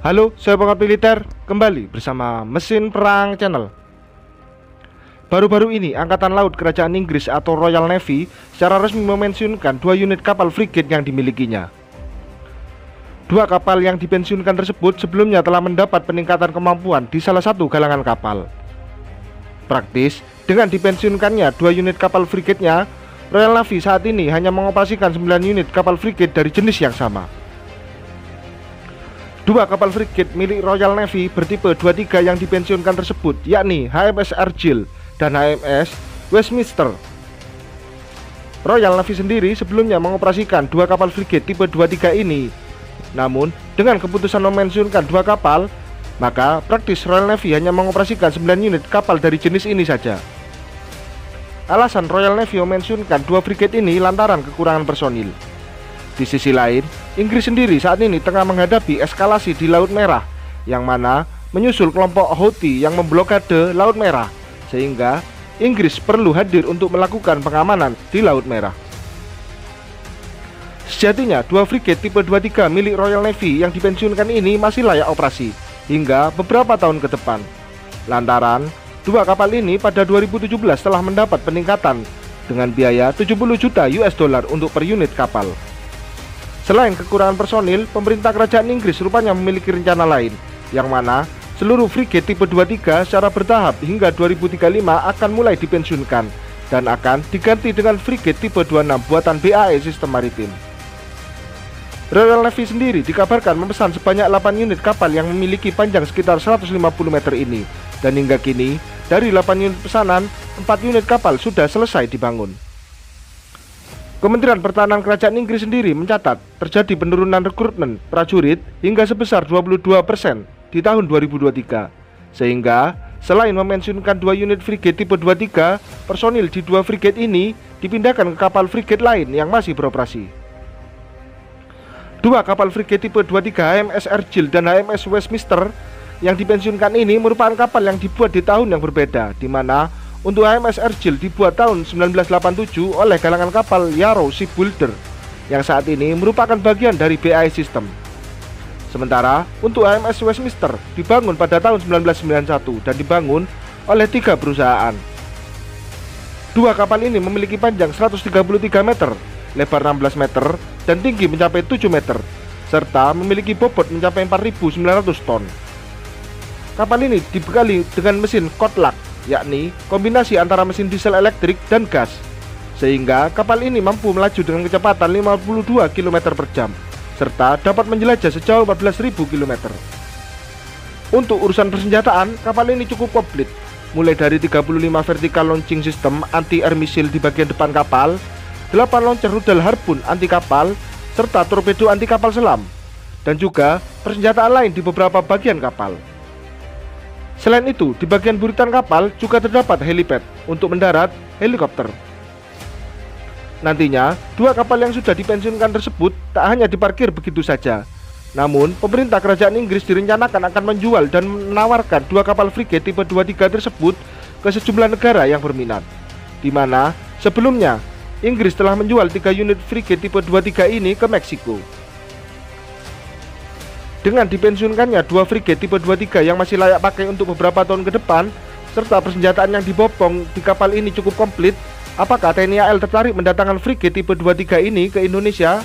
Halo, saya pengamat militer, kembali bersama Mesin Perang Channel. Baru-baru ini, Angkatan Laut Kerajaan Inggris atau Royal Navy secara resmi memensiunkan 2 unit kapal frigate yang dimilikinya. 2 kapal yang dipensiunkan tersebut sebelumnya telah mendapat peningkatan kemampuan di salah satu galangan kapal. Praktis, dengan dipensiunkannya 2 unit kapal frigate-nya, Royal Navy saat ini hanya mengoperasikan 9 unit kapal frigate dari jenis yang sama. 2 kapal frigate milik Royal Navy bertipe 23 yang dipensiunkan tersebut yakni HMS Argyll dan HMS Westminster. Royal Navy sendiri sebelumnya mengoperasikan 2 kapal frigate tipe 23 ini. Namun, dengan keputusan memensiunkan 2 kapal, maka praktis Royal Navy hanya mengoperasikan 9 unit kapal dari jenis ini saja. Alasan Royal Navy memensiunkan 2 frigate ini lantaran kekurangan personil. Di sisi lain, Inggris sendiri saat ini tengah menghadapi eskalasi di Laut Merah, yang mana menyusul kelompok Houthi yang memblokade Laut Merah, sehingga Inggris perlu hadir untuk melakukan pengamanan di Laut Merah. Sejatinya, 2 frigate tipe 23 milik Royal Navy yang dipensiunkan ini masih layak operasi hingga beberapa tahun ke depan. Lantaran, 2 kapal ini pada 2017 telah mendapat peningkatan dengan biaya 70 juta US dollar untuk per unit kapal. Selain kekurangan personil, pemerintah kerajaan Inggris rupanya memiliki rencana lain, yang mana seluruh frigate tipe 23 secara bertahap hingga 2035 akan mulai dipensiunkan dan akan diganti dengan frigate tipe 26 buatan BAE Sistem Maritim. Royal Navy sendiri dikabarkan memesan sebanyak 8 unit kapal yang memiliki panjang sekitar 150 meter ini, dan hingga kini dari 8 unit pesanan, 4 unit kapal sudah selesai dibangun. Kementerian Pertahanan Kerajaan Inggris sendiri mencatat terjadi penurunan rekrutmen prajurit hingga sebesar 22% di tahun 2023. Sehingga selain memensiunkan 2 unit frigate tipe 23, personil di 2 frigate ini dipindahkan ke kapal frigate lain yang masih beroperasi. 2 kapal frigate tipe 23 HMS Argyll dan HMS Westminster yang dipensiunkan ini merupakan kapal yang dibuat di tahun yang berbeda, di mana untuk HMS Argyll dibuat tahun 1987 oleh galangan kapal Yarrow Shipbuilder yang saat ini merupakan bagian dari BAE System. Sementara untuk HMS Westminster dibangun pada tahun 1991 dan dibangun oleh 3 perusahaan. 2 kapal ini memiliki panjang 133 meter, lebar 16 meter, dan tinggi mencapai 7 meter, serta memiliki bobot mencapai 4.900 ton. Kapal ini dibekali dengan mesin Codlac, yakni kombinasi antara mesin diesel elektrik dan gas, sehingga kapal ini mampu melaju dengan kecepatan 52 km per jam, serta dapat menjelajah sejauh 14.000 km. Untuk urusan persenjataan, kapal ini cukup komplit, mulai dari 35 vertical launching system anti-air missile di bagian depan kapal, 8 launcher rudal Harpoon anti kapal, serta torpedo anti kapal selam, dan juga persenjataan lain di beberapa bagian kapal. Selain itu, di bagian buritan kapal juga terdapat helipad untuk mendarat helikopter. Nantinya, 2 kapal yang sudah dipensiunkan tersebut tak hanya diparkir begitu saja. Namun, pemerintah kerajaan Inggris direncanakan akan menjual dan menawarkan 2 kapal frigate tipe 23 tersebut ke sejumlah negara yang berminat, di mana sebelumnya Inggris telah menjual 3 unit frigate tipe 23 ini ke Meksiko. Dengan dipensiunkannya 2 frigate tipe 23 yang masih layak pakai untuk beberapa tahun ke depan, serta persenjataan yang dibopong di kapal ini cukup komplit, apakah TNI AL tertarik mendatangkan frigate tipe 23 ini ke Indonesia?